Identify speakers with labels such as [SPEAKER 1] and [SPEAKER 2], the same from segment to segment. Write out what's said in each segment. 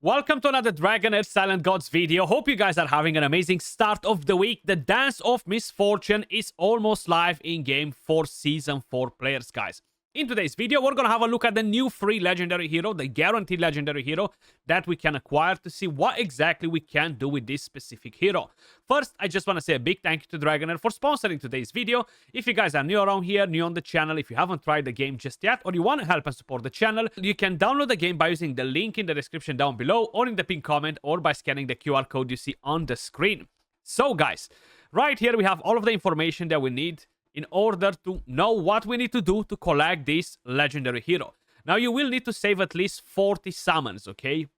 [SPEAKER 1] Welcome to another Dragonheir Silent Gods video. Hope you guys are having an amazing start of the week. The Dance of Misfortune is almost live in-game for Season 4 players, guys. In today's video, we're gonna have a look at the new free legendary hero, the guaranteed legendary hero that we can acquire to see what exactly we can do with this specific hero. First, I just want to say a big thank you to Dragonheir for sponsoring today's video. If you guys are new around here, new on the channel, if you haven't tried the game just yet, or you want to help and support the channel, you can download the game by using the link in the description down below, or in the pinned comment, or by scanning the QR code you see on the screen. So guys, right here we have all of the information that we need in order to know what we need to do to collect this legendary hero. Now, you will need to save at least 40 summons, okay?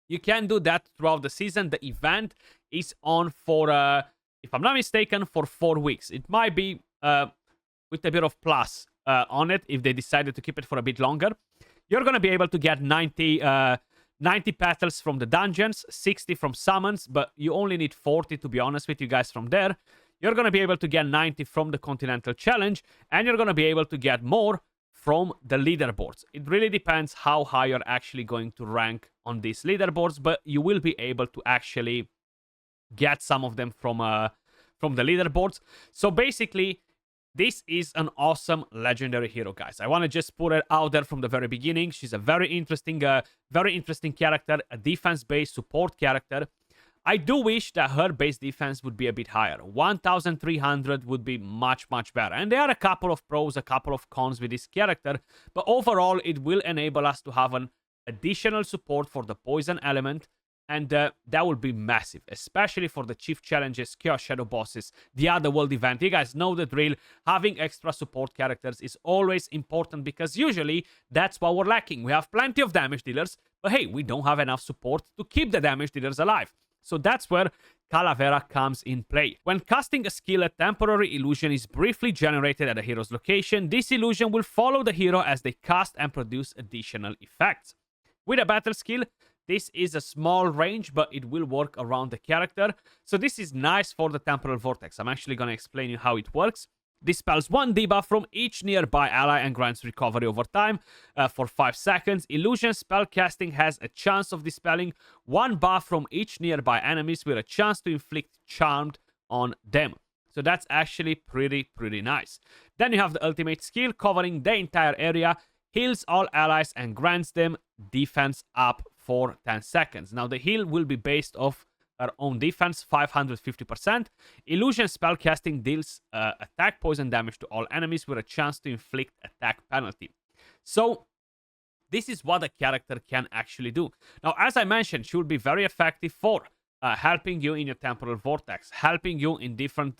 [SPEAKER 1] You can do that throughout the season. The event is on for, if I'm not mistaken, for 4 weeks. It might be with a bit of plus on it if they decided to keep it for a bit longer. You're going to be able to get 90 petals from the dungeons, 60 from summons, but you only need 40, to be honest with you guys, from there. You're going to be able to get 90 from the Continental Challenge, and you're going to be able to get more from the leaderboards. It really depends how high you're actually going to rank on these leaderboards, but you will be able to actually get some of them from the leaderboards. So basically, this is an awesome legendary hero, guys. I want to just put it out there from the very beginning. She's a very interesting character, a defense-based support character. I do wish that her base defense would be a bit higher. 1,300 would be much, much better. And there are a couple of pros, a couple of cons with this character. But overall, it will enable us to have an additional support for the poison element. And that will be massive, especially for the chief challenges, Chaos Shadow bosses, the Otherworld event. You guys know the drill. Having extra support characters is always important because usually that's what we're lacking. We have plenty of damage dealers, but hey, we don't have enough support to keep the damage dealers alive. So that's where Calavera comes in play. When casting a skill, a temporary illusion is briefly generated at a hero's location. This illusion will follow the hero as they cast and produce additional effects. With a battle skill, this is a small range, but it will work around the character. So this is nice for the temporal vortex. I'm actually going to explain you how it works. Dispels 1 debuff from each nearby ally and grants recovery over time for 5 seconds. Illusion spellcasting has a chance of dispelling 1 buff from each nearby enemies with a chance to inflict charmed on them. So that's actually pretty nice. Then you have the ultimate skill covering the entire area, heals all allies and grants them defense up for 10 seconds. Now the heal will be based off her own defense, 550%. Illusion spellcasting deals attack poison damage to all enemies with a chance to inflict attack penalty. So this is what a character can actually do. Now, as I mentioned, she will be very effective for helping you in your temporal vortex, helping you in different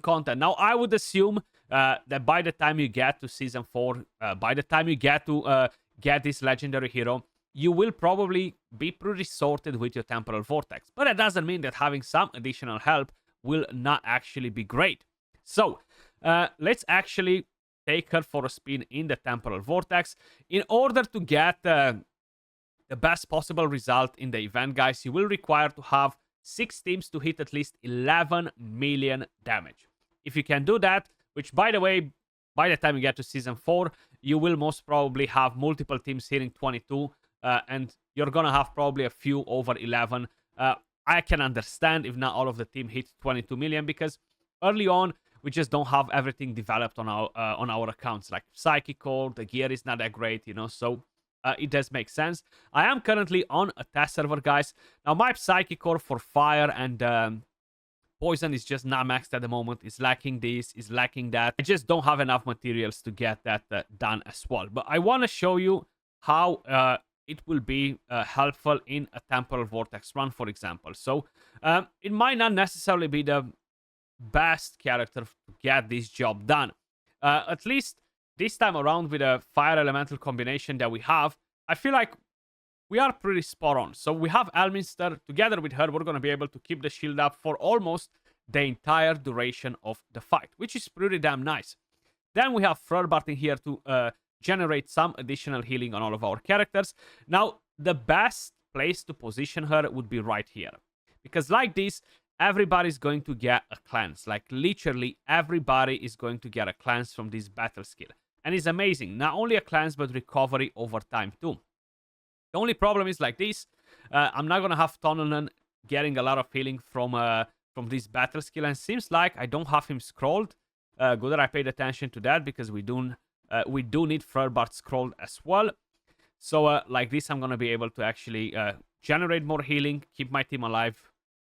[SPEAKER 1] content. Now, I would assume that by the time you get to Season 4, by the time you get to get this legendary hero, you will probably be pretty sorted with your temporal vortex. But that doesn't mean that having some additional help will not actually be great. So, let's actually take her for a spin in the temporal vortex. In order to get the best possible result in the event, guys, you will require to have 6 teams to hit at least 11 million damage. If you can do that, which, by the way, by the time you get to Season 4, you will most probably have multiple teams hitting 22, and you're gonna have probably a few over 11. I can understand if not all of the team hit 22 million because early on we just don't have everything developed on our accounts. Like Psychical, the gear is not that great, you know. So it does make sense. I am currently on a test server, guys. Now my Psychical for fire and poison is just not maxed at the moment. It's lacking this, is lacking that. I just don't have enough materials to get that done as well. But I want to show you how it will be helpful in a temporal vortex run, for example. So it might not necessarily be the best character to get this job done. At least this time around with a fire elemental combination that we have, I feel like we are pretty spot on. So we have Elminster. Together with her, we're going to be able to keep the shield up for almost the entire duration of the fight, which is pretty damn nice. Then we have Frorbart in here to generate some additional healing on all of our characters. Now, the best place to position her would be right here. Because like this, everybody's going to get a cleanse. Like literally everybody is going to get a cleanse from this battle skill. And it's amazing. Not only a cleanse, but recovery over time too. The only problem is like this. I'm not gonna have Tononen getting a lot of healing from this battle skill, and seems like I don't have him scrolled. Good that I paid attention to that, because we do need Furbart scrolled as well. So like this, I'm gonna be able to actually generate more healing, keep my team alive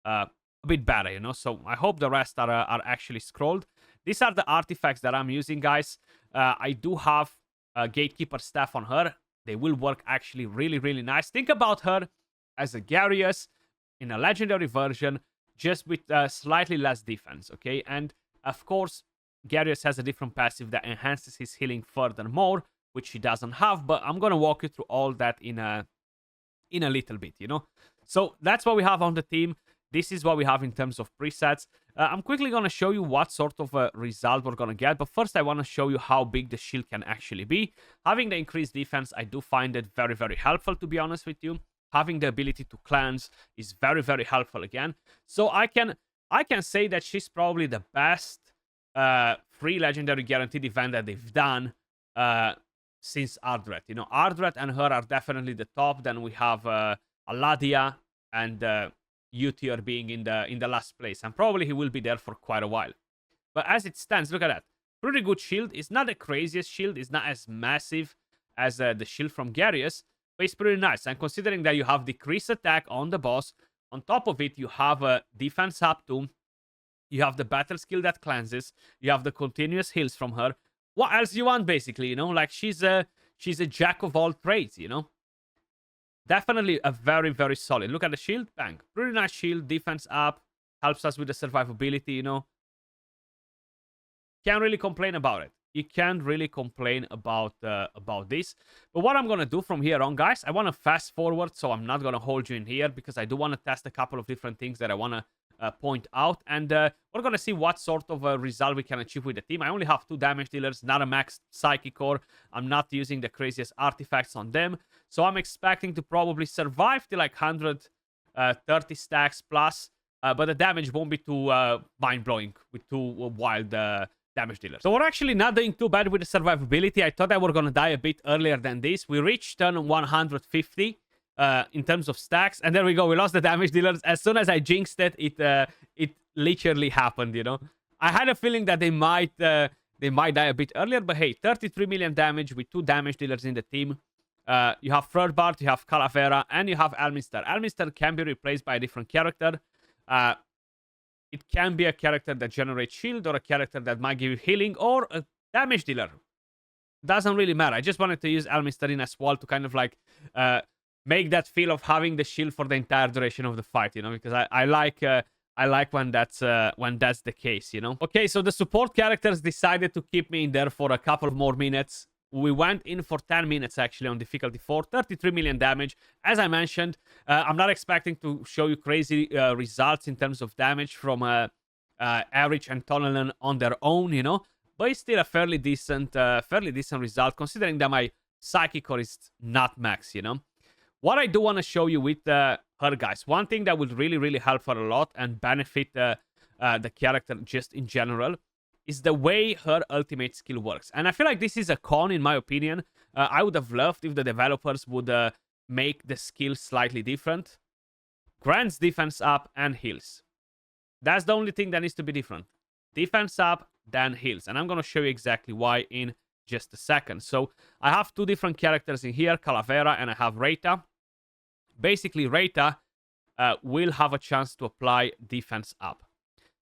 [SPEAKER 1] a bit better, you know. So I hope the rest are actually scrolled. These are the artifacts that I'm using, guys. I do have Gatekeeper staff on her. They will work actually really, really nice. Think about her as a Garius in a legendary version, just with slightly less defense, okay? And of course, Garius has a different passive that enhances his healing furthermore, which he doesn't have, but I'm gonna walk you through all that in a little bit, you know? So that's what we have on the team. This is what we have in terms of presets. I'm quickly going to show you what sort of result we're going to get. But first, I want to show you how big the shield can actually be. Having the increased defense, I do find it very, very helpful, to be honest with you. Having the ability to cleanse is very, very helpful again. So I can say that she's probably the best free legendary guaranteed event that they've done since Ardret. You know, Ardret and her are definitely the top. Then we have Aladia and Utier being in the last place, and probably he will be there for quite a while. But as it stands, look at that. Pretty good shield. It's not the craziest shield. It's not as massive as the shield from Garius, but it's pretty nice. And considering that you have decreased attack on the boss, on top of it, you have a defense up too. You have the battle skill that cleanses. You have the continuous heals from her. What else you want, basically? You know, like she's a jack of all trades, you know. Definitely a very, very solid. Look at the shield. Bang. Pretty nice shield. Defense up. Helps us with the survivability, you know. Can't really complain about it. You can't really complain about this. But what I'm going to do from here on, guys, I want to fast forward, so I'm not going to hold you in here, because I do want to test a couple of different things that I want to point out. And we're going to see what sort of result we can achieve with the team. I only have 2 damage dealers, not a max Psychic Core. I'm not using the craziest artifacts on them. So I'm expecting to probably survive till like 130 stacks plus. But the damage won't be too mind-blowing with 2 wild damage dealers. So we're actually not doing too bad with the survivability. I thought I were going to die a bit earlier than this. We reached turn 150. In terms of stacks, and there we go. We lost the damage dealers. As soon as I jinxed it, it literally happened. You know, I had a feeling that they might die a bit earlier, but hey, 33 million damage with 2 damage dealers in the team. You have Furbart, you have Calavera, and you have Elminster. Elminster can be replaced by a different character. It can be a character that generates shield, or a character that might give you healing, or a damage dealer. Doesn't really matter. I just wanted to use Elminster in as well to kind of like make that feel of having the shield for the entire duration of the fight, you know, because I like when that's the case, you know. Okay, so the support characters decided to keep me in there for a couple of more minutes. We went in for 10 minutes actually on difficulty 4, 33 million damage. As I mentioned, I'm not expecting to show you crazy results in terms of damage from Erich and Tononen on their own, you know, but it's still a fairly decent result, considering that my Psychic Core is not max, you know. What I do want to show you with her, guys, one thing that would really, really help her a lot and benefit the character just in general is the way her ultimate skill works. And I feel like this is a con, in my opinion. I would have loved if the developers would make the skill slightly different. Grants defense up and heals. That's the only thing that needs to be different. Defense up, then heals. And I'm going to show you exactly why in just a second. So I have 2 different characters in here, Calavera, and I have Reita. Basically, Reita will have a chance to apply defense up.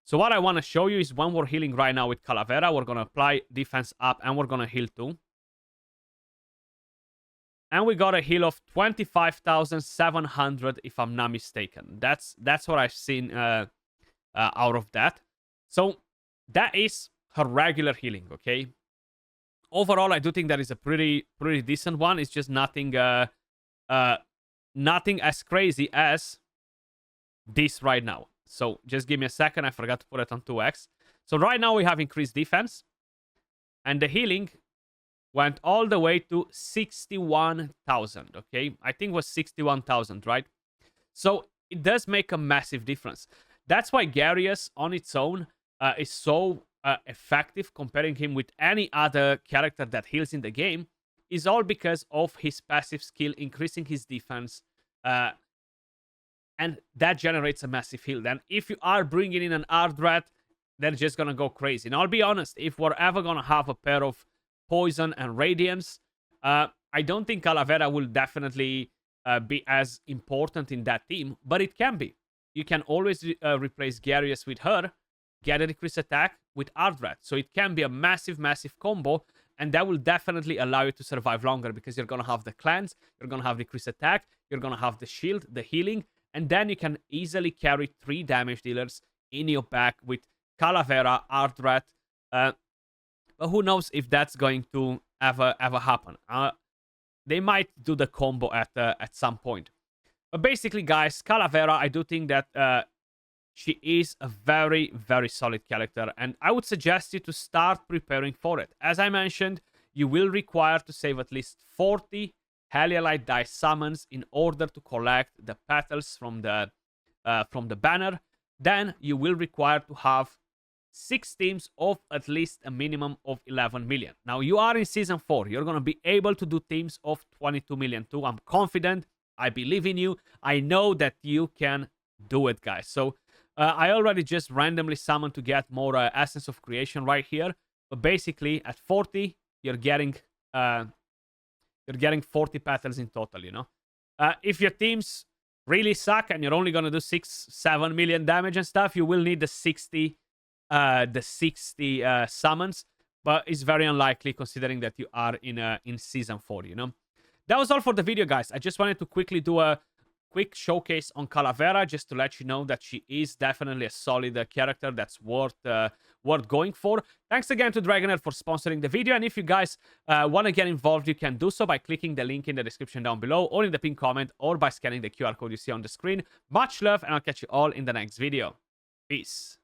[SPEAKER 1] So what I want to show you is when we're healing right now with Calavera, we're going to apply defense up and we're going to heal too. And we got a heal of 25,700 if I'm not mistaken. That's what I've seen out of that. So that is her regular healing, okay? Overall, I do think that is a pretty decent one. It's just nothing nothing as crazy as this right now. So just give me a second. I forgot to put it on 2x. So right now we have increased defense. And the healing went all the way to 61,000, okay? I think it was 61,000, right? So it does make a massive difference. That's why Garius on its own is so effective, comparing him with any other character that heals in the game, is all because of his passive skill increasing his defense and that generates a massive heal. Then if you are bringing in an Art Rat, they're just gonna go crazy. And I'll be honest, if we're ever gonna have a pair of Poison and Radiance, I don't think Calavera will definitely be as important in that team, but it can be. You can always replace Gyarius with her, get a decrease attack with Art Rat. So it can be a massive, massive combo, and that will definitely allow you to survive longer because you're going to have the cleanse, you're going to have decrease attack, you're going to have the shield, the healing, and then you can easily carry 3 damage dealers in your back with Calavera, Art Rat. But who knows if that's going to ever happen. They might do the combo at some point. But basically, guys, Calavera, I do think that she is a very, very solid character, and I would suggest you to start preparing for it. As I mentioned, you will require to save at least 40 Heliolite dice summons in order to collect the petals from the banner. Then you will require to have 6 teams of at least a minimum of 11 million. Now, you are in Season 4. You're going to be able to do teams of 22 million too. I'm confident. I believe in you. I know that you can do it, guys. So, I already just randomly summoned to get more Essence of Creation right here. But basically, at 40, you're getting 40 petals in total, you know? If your teams really suck and you're only going to do 6-7 million damage and stuff, you will need the 60 summons, but it's very unlikely considering that you are in Season 4, you know? That was all for the video, guys. I just wanted to quickly do a quick showcase on Calavera just to let you know that she is definitely a solid character that's worth going for. Thanks again to Dragonheir for sponsoring the video, and if you guys want to get involved, you can do so by clicking the link in the description down below or in the pinned comment or by scanning the QR code you see on the screen. Much love, and I'll catch you all in the next video. Peace.